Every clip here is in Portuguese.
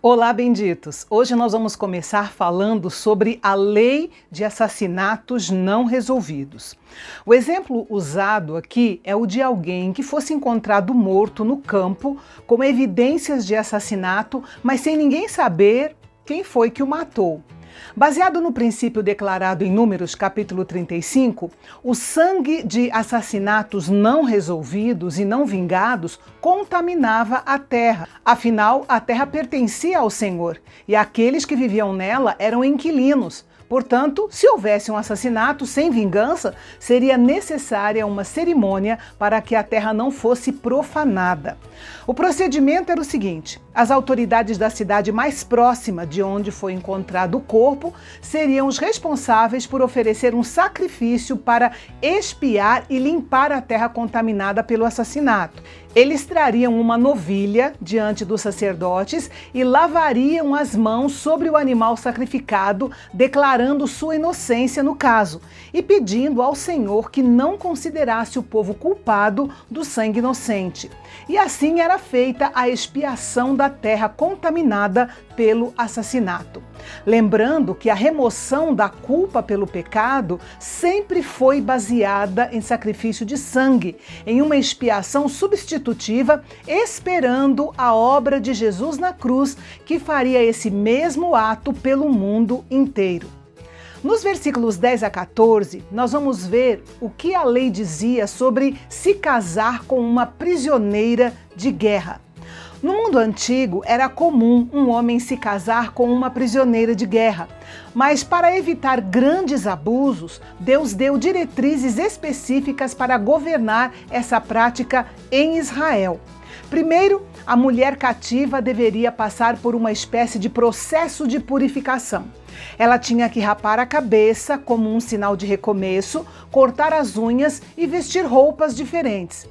Olá, benditos! Hoje nós vamos começar falando sobre a lei de assassinatos não resolvidos. O exemplo usado aqui é o de alguém que fosse encontrado morto no campo com evidências de assassinato, mas sem ninguém saber quem foi que o matou. Baseado no princípio declarado em Números capítulo 35, o sangue de assassinatos não resolvidos e não vingados contaminava a terra. Afinal, a terra pertencia ao Senhor e aqueles que viviam nela eram inquilinos. Portanto, se houvesse um assassinato sem vingança, seria necessária uma cerimônia para que a terra não fosse profanada. O procedimento era o seguinte: as autoridades da cidade mais próxima de onde foi encontrado o corpo seriam os responsáveis por oferecer um sacrifício para expiar e limpar a terra contaminada pelo assassinato. Eles trariam uma novilha diante dos sacerdotes e lavariam as mãos sobre o animal sacrificado, declarando sua inocência no caso e pedindo ao Senhor que não considerasse o povo culpado do sangue inocente. E assim era feita a expiação da terra contaminada pelo assassinato. Lembrando que a remoção da culpa pelo pecado sempre foi baseada em sacrifício de sangue, em uma expiação substitutiva, esperando a obra de Jesus na cruz, que faria esse mesmo ato pelo mundo inteiro. Nos versículos 10 a 14, nós vamos ver o que a lei dizia sobre se casar com uma prisioneira de guerra. No mundo antigo, era comum um homem se casar com uma prisioneira de guerra, mas para evitar grandes abusos, Deus deu diretrizes específicas para governar essa prática em Israel. Primeiro, a mulher cativa deveria passar por uma espécie de processo de purificação. Ela tinha que rapar a cabeça como um sinal de recomeço, cortar as unhas e vestir roupas diferentes.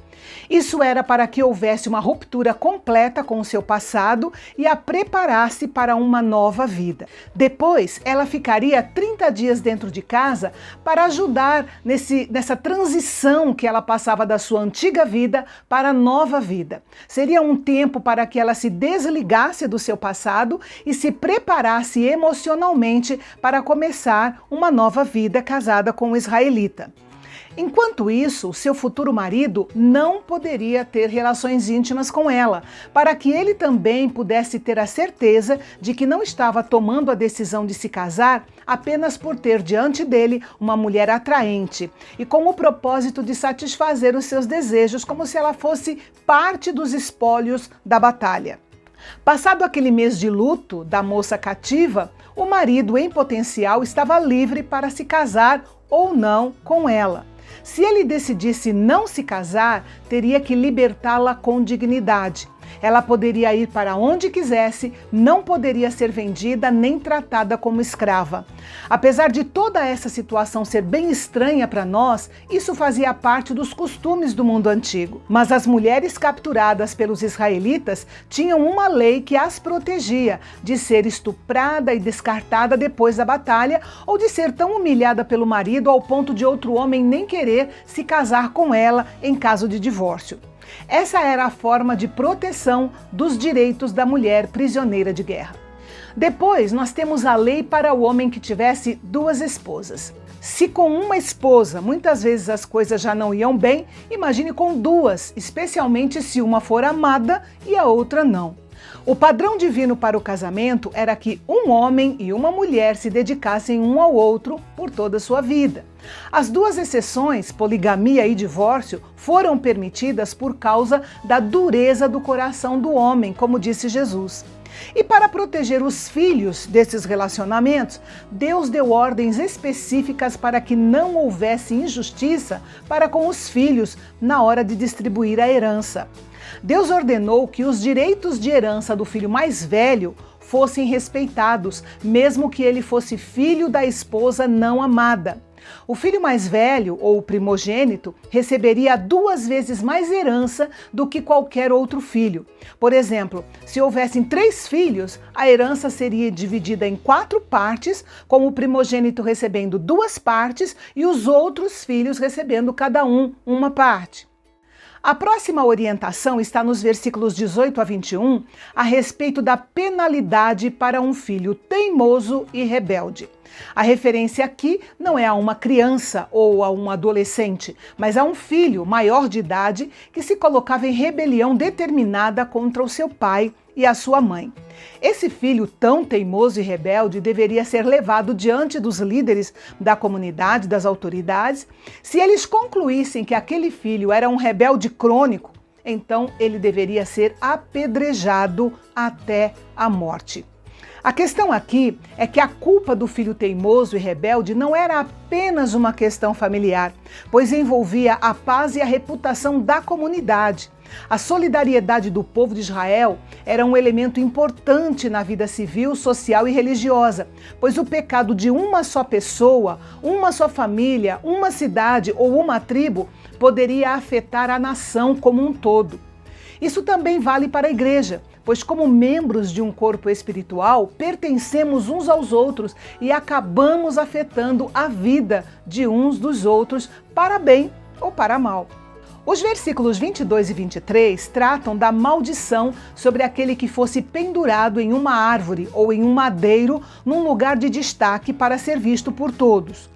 Isso era para que houvesse uma ruptura completa com o seu passado e a preparasse para uma nova vida. Depois, ela ficaria 30 dias dentro de casa para ajudar nessa transição que ela passava da sua antiga vida para a nova vida. Seria um tempo para que ela se desligasse do seu passado e se preparasse emocionalmente para começar uma nova vida casada com um israelita. Enquanto isso, seu futuro marido não poderia ter relações íntimas com ela, para que ele também pudesse ter a certeza de que não estava tomando a decisão de se casar apenas por ter diante dele uma mulher atraente e com o propósito de satisfazer os seus desejos, como se ela fosse parte dos espólios da batalha. Passado aquele mês de luto da moça cativa, o marido em potencial estava livre para se casar ou não com ela. Se ele decidisse não se casar, teria que libertá-la com dignidade. Ela poderia ir para onde quisesse, não poderia ser vendida nem tratada como escrava. Apesar de toda essa situação ser bem estranha para nós, isso fazia parte dos costumes do mundo antigo. Mas as mulheres capturadas pelos israelitas tinham uma lei que as protegia de ser estuprada e descartada depois da batalha ou de ser tão humilhada pelo marido ao ponto de outro homem nem querer se casar com ela em caso de divórcio. Essa era a forma de proteção dos direitos da mulher prisioneira de guerra. Depois, nós temos a lei para o homem que tivesse duas esposas. Se com uma esposa muitas vezes as coisas já não iam bem, imagine com duas, especialmente se uma for amada e a outra não. O padrão divino para o casamento era que um homem e uma mulher se dedicassem um ao outro por toda a sua vida. As duas exceções, poligamia e divórcio, foram permitidas por causa da dureza do coração do homem, como disse Jesus. E para proteger os filhos desses relacionamentos, Deus deu ordens específicas para que não houvesse injustiça para com os filhos na hora de distribuir a herança. Deus ordenou que os direitos de herança do filho mais velho fossem respeitados, mesmo que ele fosse filho da esposa não amada. O filho mais velho, ou o primogênito, receberia 2 vezes mais herança do que qualquer outro filho. Por exemplo, se houvessem 3 filhos, a herança seria dividida em 4 partes, com o primogênito recebendo 2 partes e os outros filhos recebendo cada um uma parte. A próxima orientação está nos versículos 18 a 21, a respeito da penalidade para um filho teimoso e rebelde. A referência aqui não é a uma criança ou a um adolescente, mas a um filho maior de idade que se colocava em rebelião determinada contra o seu pai e a sua mãe. Esse filho tão teimoso e rebelde deveria ser levado diante dos líderes da comunidade, das autoridades. Se eles concluíssem que aquele filho era um rebelde crônico, então ele deveria ser apedrejado até a morte. A questão aqui é que a culpa do filho teimoso e rebelde não era apenas uma questão familiar, pois envolvia a paz e a reputação da comunidade. A solidariedade do povo de Israel era um elemento importante na vida civil, social e religiosa, pois o pecado de uma só pessoa, uma só família, uma cidade ou uma tribo poderia afetar a nação como um todo. Isso também vale para a igreja, pois como membros de um corpo espiritual, pertencemos uns aos outros e acabamos afetando a vida de uns dos outros para bem ou para mal. Os versículos 22 e 23 tratam da maldição sobre aquele que fosse pendurado em uma árvore ou em um madeiro num lugar de destaque para ser visto por todos.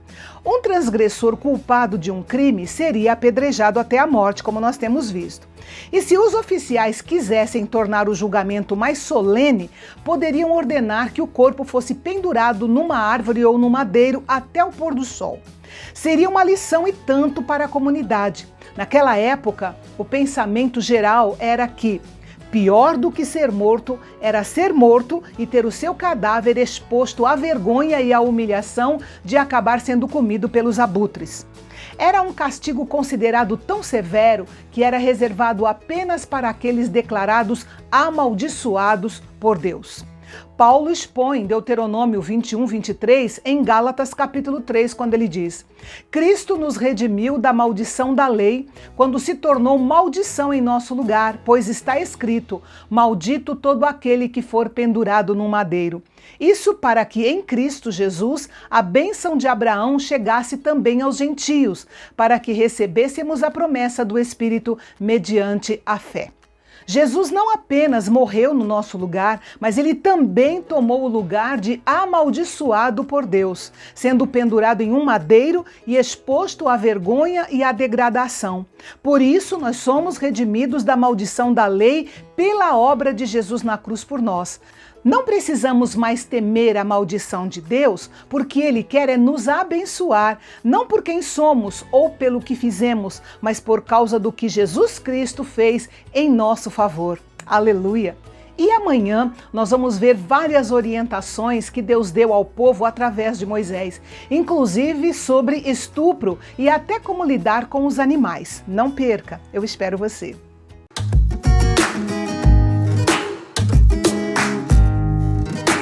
Um transgressor culpado de um crime seria apedrejado até a morte, como nós temos visto. E se os oficiais quisessem tornar o julgamento mais solene, poderiam ordenar que o corpo fosse pendurado numa árvore ou no madeiro até o pôr do sol. Seria uma lição e tanto para a comunidade. Naquela época, o pensamento geral era que pior do que ser morto era ser morto e ter o seu cadáver exposto à vergonha e à humilhação de acabar sendo comido pelos abutres. Era um castigo considerado tão severo que era reservado apenas para aqueles declarados amaldiçoados por Deus. Paulo expõe em Deuteronômio 21, 23, em Gálatas capítulo 3, quando ele diz: Cristo nos redimiu da maldição da lei, quando se tornou maldição em nosso lugar, pois está escrito: maldito todo aquele que for pendurado num madeiro. Isso para que em Cristo Jesus a bênção de Abraão chegasse também aos gentios, para que recebêssemos a promessa do Espírito mediante a fé. Jesus não apenas morreu no nosso lugar, mas ele também tomou o lugar de amaldiçoado por Deus, sendo pendurado em um madeiro e exposto à vergonha e à degradação. Por isso, nós somos redimidos da maldição da lei pela obra de Jesus na cruz por nós. Não precisamos mais temer a maldição de Deus, porque Ele quer é nos abençoar, não por quem somos ou pelo que fizemos, mas por causa do que Jesus Cristo fez em nosso favor. Aleluia! E amanhã nós vamos ver várias orientações que Deus deu ao povo através de Moisés, inclusive sobre estupro e até como lidar com os animais. Não perca, eu espero você.